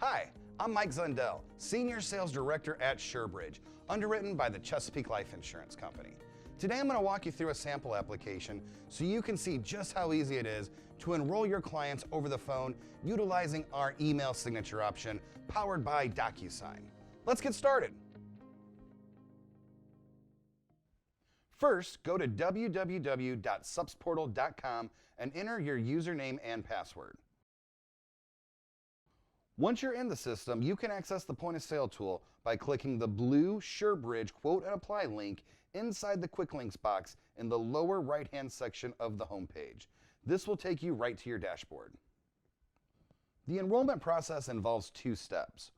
Hi, I'm Mike Zundell, Senior Sales Director at SureBridge, underwritten by the Chesapeake Life Insurance Company. Today I'm going to walk you through a sample application so you can see just how easy it is to enroll your clients over the phone utilizing our email signature option powered by DocuSign. Let's get started. First, go to www.supsportal.com and enter your username and password. Once you're in the system, you can access the point of sale tool by clicking the blue SureBridge Quote and Apply link inside the Quick Links box in the lower right-hand section of the home page. This will take you right to your dashboard. The enrollment process involves two steps.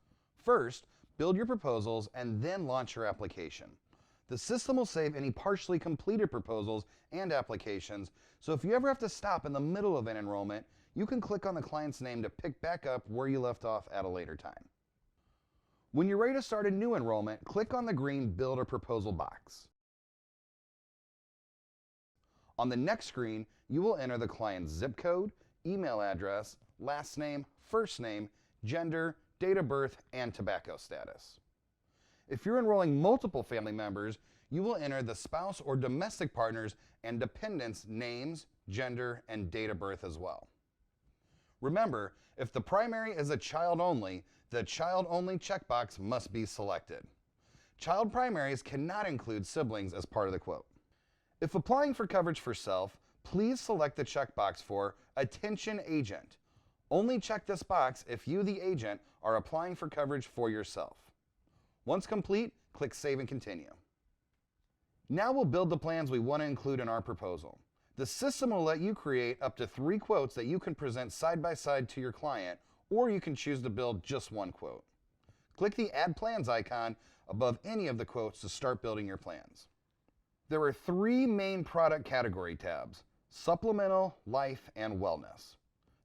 First, build your proposals and then launch your application. The system will save any partially completed proposals and applications, so if you ever have to stop in the middle of an enrollment, you can click on the client's name to pick back up where you left off at a later time. When you're ready to start a new enrollment, click on the green Build a Proposal box. On the next screen, you will enter the client's zip code, email address, last name, first name, gender, date of birth, and tobacco status. If you're enrolling multiple family members, you will enter the spouse or domestic partners and dependents' names, gender, and date of birth as well. Remember, if the primary is a child only, the child only checkbox must be selected. Child primaries cannot include siblings as part of the quote. If applying for coverage for self, please select the checkbox for Attention Agent. Only check this box if you, the agent, are applying for coverage for yourself. Once complete, click Save and Continue. Now we'll build the plans we want to include in our proposal. The system will let you create up to 3 quotes that you can present side by side to your client, or you can choose to build just one quote. Click the Add Plans icon above any of the quotes to start building your plans. There are 3 main product category tabs: Supplemental, Life, and Wellness.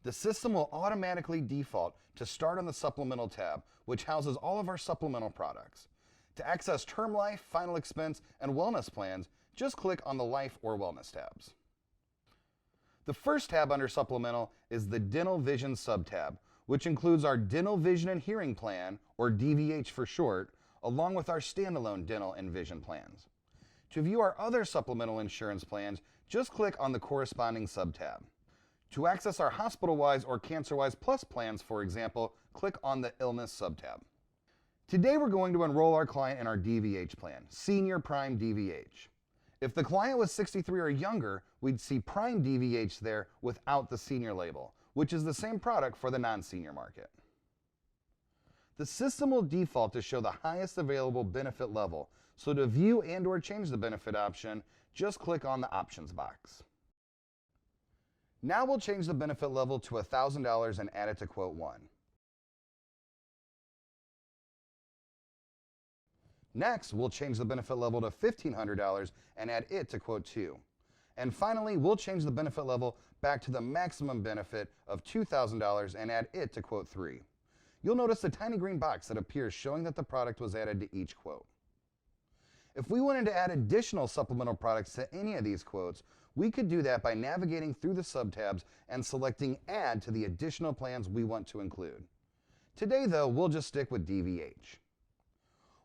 The system will automatically default to start on the Supplemental tab, which houses all of our supplemental products. To access Term Life, Final Expense, and Wellness plans, just click on the Life or Wellness tabs. The first tab under Supplemental is the Dental Vision sub-tab, which includes our Dental Vision and Hearing Plan, or DVH for short, along with our standalone dental and vision plans. To view our other supplemental insurance plans, just click on the corresponding sub-tab. To access our Hospital-Wise or Cancer-Wise Plus plans, for example, click on the Illness sub-tab. Today we're going to enroll our client in our DVH plan, Senior Prime DVH. If the client was 63 or younger, we'd see Prime DVH there without the senior label, which is the same product for the non-senior market. The system will default to show the highest available benefit level, so to view and or change the benefit option, just click on the Options box. Now we'll change the benefit level to $1,000 and add it to quote 1. Next, we'll change the benefit level to $1,500 and add it to quote 2. And finally, we'll change the benefit level back to the maximum benefit of $2,000 and add it to quote 3. You'll notice a tiny green box that appears showing that the product was added to each quote. If we wanted to add additional supplemental products to any of these quotes, we could do that by navigating through the sub-tabs and selecting Add to the additional plans we want to include. Today, though, we'll just stick with DVH.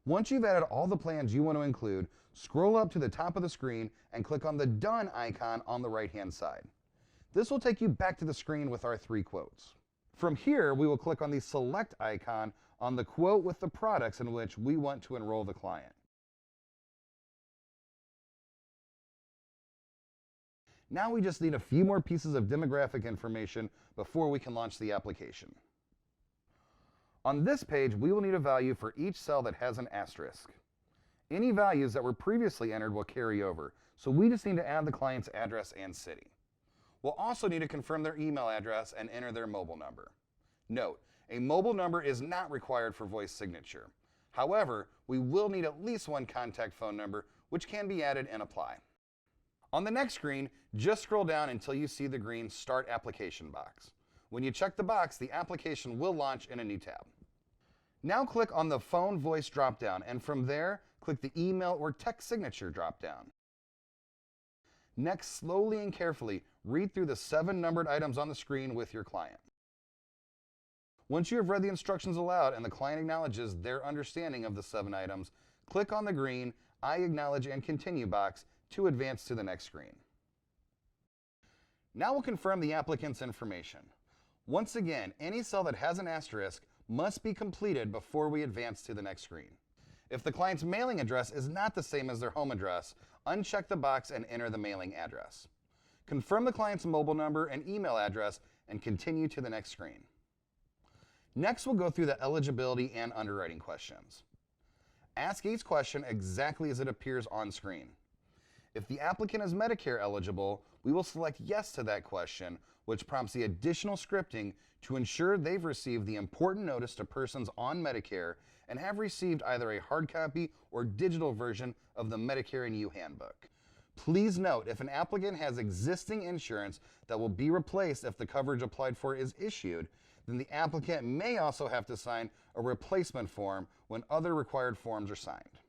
Once you've added all the plans you want to include, scroll up to the top of the screen and click on the Done icon on the right-hand side. This will take you back to the screen with our 3 quotes. From here, we will click on the Select icon on the quote with the products in which we want to enroll the client. Now we just need a few more pieces of demographic information before we can launch the application. On this page, we will need a value for each cell that has an asterisk. Any values that were previously entered will carry over, so we just need to add the client's address and city. We'll also need to confirm their email address and enter their mobile number. Note, a mobile number is not required for voice signature. However, we will need at least one contact phone number, which can be added and apply. On the next screen, just scroll down until you see the green Start Application box. When you check the box, the application will launch in a new tab. Now click on the Phone Voice dropdown, and from there, click the Email or Text Signature dropdown. Next, slowly and carefully, read through the 7 numbered items on the screen with your client. Once you have read the instructions aloud and the client acknowledges their understanding of the 7 items, click on the green I acknowledge and continue box to advance to the next screen. Now we'll confirm the applicant's information. Once again, any cell that has an asterisk must be completed before we advance to the next screen. If the client's mailing address is not the same as their home address, uncheck the box and enter the mailing address. Confirm the client's mobile number and email address and continue to the next screen. Next, we'll go through the eligibility and underwriting questions. Ask each question exactly as it appears on screen. If the applicant is Medicare eligible, we will select yes to that question, which prompts the additional scripting to ensure they've received the important notice to persons on Medicare and have received either a hard copy or digital version of the Medicare and You Handbook. Please note, if an applicant has existing insurance that will be replaced if the coverage applied for is issued, then the applicant may also have to sign a replacement form when other required forms are signed.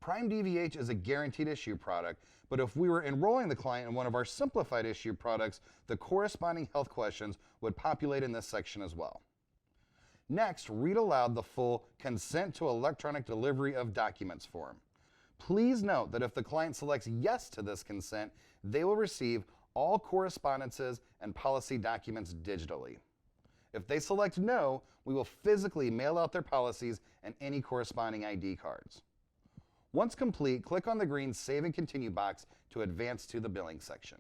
Prime DVH is a guaranteed issue product, but if we were enrolling the client in one of our simplified issue products, the corresponding health questions would populate in this section as well. Next, read aloud the full Consent to Electronic Delivery of Documents form. Please note that if the client selects yes to this consent, they will receive all correspondences and policy documents digitally. If they select no, we will physically mail out their policies and any corresponding ID cards. Once complete, click on the green Save and Continue box to advance to the billing section.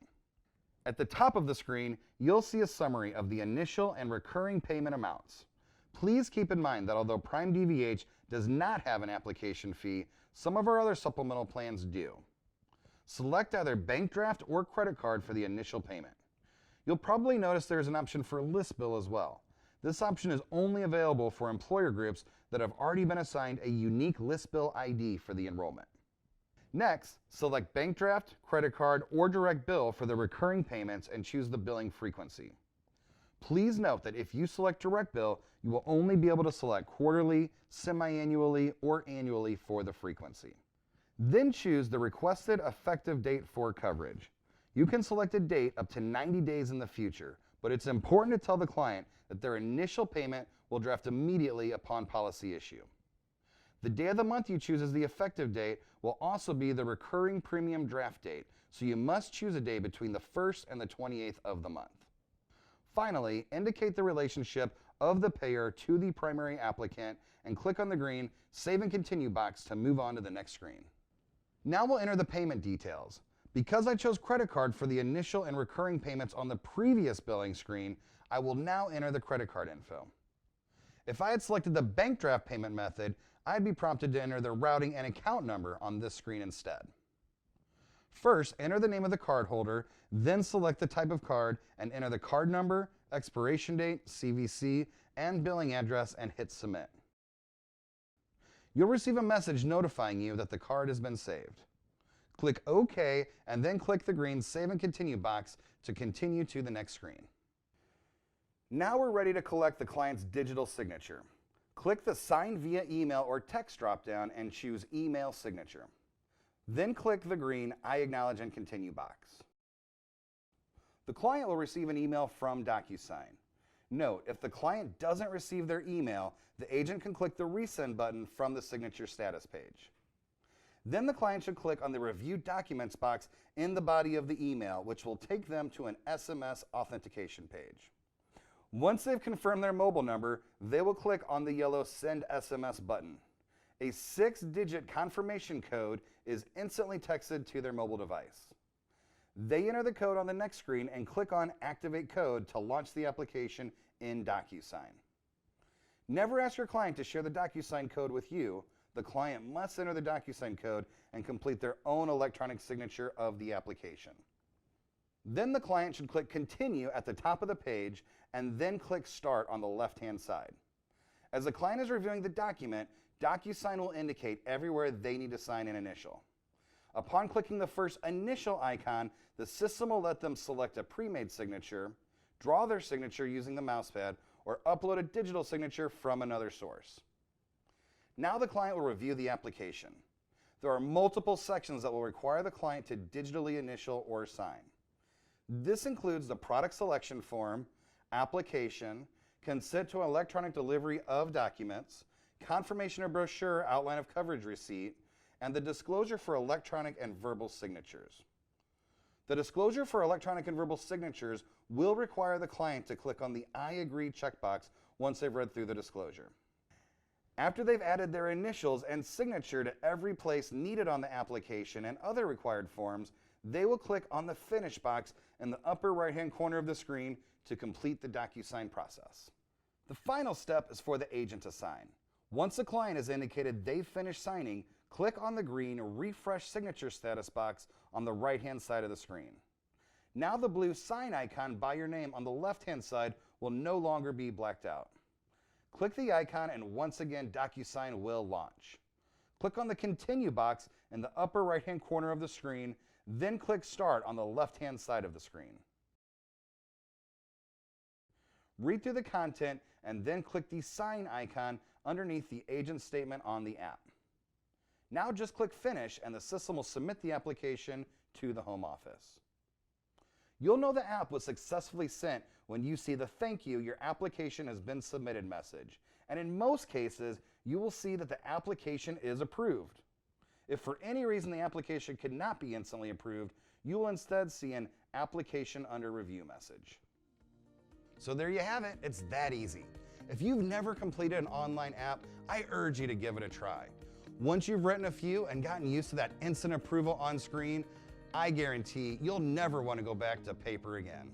At the top of the screen, you'll see a summary of the initial and recurring payment amounts. Please keep in mind that although Prime DVH does not have an application fee, some of our other supplemental plans do. Select either bank draft or credit card for the initial payment. You'll probably notice there's an option for list bill as well. This option is only available for employer groups that have already been assigned a unique list bill ID for the enrollment. Next, select bank draft, credit card, or direct bill for the recurring payments and choose the billing frequency. Please note that if you select direct bill, you will only be able to select quarterly, semi-annually, or annually for the frequency. Then choose the requested effective date for coverage. You can select a date up to 90 days in the future, but it's important to tell the client that their initial payment will draft immediately upon policy issue. The day of the month you choose as the effective date will also be the recurring premium draft date, so you must choose a day between the 1st and the 28th of the month. Finally, indicate the relationship of the payer to the primary applicant and click on the green Save and Continue box to move on to the next screen. Now we'll enter the payment details. Because I chose credit card for the initial and recurring payments on the previous billing screen, I will now enter the credit card info. If I had selected the bank draft payment method, I'd be prompted to enter the routing and account number on this screen instead. First, enter the name of the cardholder, then select the type of card and enter the card number, expiration date, CVC, and billing address and hit Submit. You'll receive a message notifying you that the card has been saved. Click OK and then click the green Save and Continue box to continue to the next screen. Now we're ready to collect the client's digital signature. Click the Sign via Email or Text dropdown and choose Email Signature. Then click the green I Acknowledge and Continue box. The client will receive an email from DocuSign. Note, if the client doesn't receive their email, the agent can click the Resend button from the signature status page. Then the client should click on the Review Documents box in the body of the email, which will take them to an SMS authentication page. Once they've confirmed their mobile number, they will click on the yellow Send SMS button. A 6-digit confirmation code is instantly texted to their mobile device. They enter the code on the next screen and click on Activate Code to launch the application in DocuSign. Never ask your client to share the DocuSign code with you. The client must enter the DocuSign code and complete their own electronic signature of the application. Then the client should click Continue at the top of the page and then click Start on the left-hand side. As the client is reviewing the document, DocuSign will indicate everywhere they need to sign an initial. Upon clicking the first initial icon, the system will let them select a pre-made signature, draw their signature using the mousepad, or upload a digital signature from another source. Now the client will review the application. There are multiple sections that will require the client to digitally initial or sign. This includes the product selection form, application, consent to electronic delivery of documents, confirmation of brochure, outline of coverage receipt, and the disclosure for electronic and verbal signatures. The disclosure for electronic and verbal signatures will require the client to click on the I agree checkbox once they've read through the disclosure. After they've added their initials and signature to every place needed on the application and other required forms, they will click on the Finish box in the upper right-hand corner of the screen to complete the DocuSign process. The final step is for the agent to sign. Once the client has indicated they've finished signing, click on the green Refresh Signature Status box on the right-hand side of the screen. Now the blue sign icon by your name on the left-hand side will no longer be blacked out. Click the icon and once again DocuSign will launch. Click on the Continue box in the upper right-hand corner of the screen, then click Start on the left-hand side of the screen. Read through the content and then click the Sign icon underneath the agent statement on the app. Now just click Finish and the system will submit the application to the home office. You'll know the app was successfully sent when you see the "Thank you, your application has been submitted" message. And in most cases, you will see that the application is approved. If for any reason the application could not be instantly approved, you will instead see an Application Under Review message. So there you have it, it's that easy. If you've never completed an online app, I urge you to give it a try. Once you've written a few and gotten used to that instant approval on screen, I guarantee you'll never want to go back to paper again.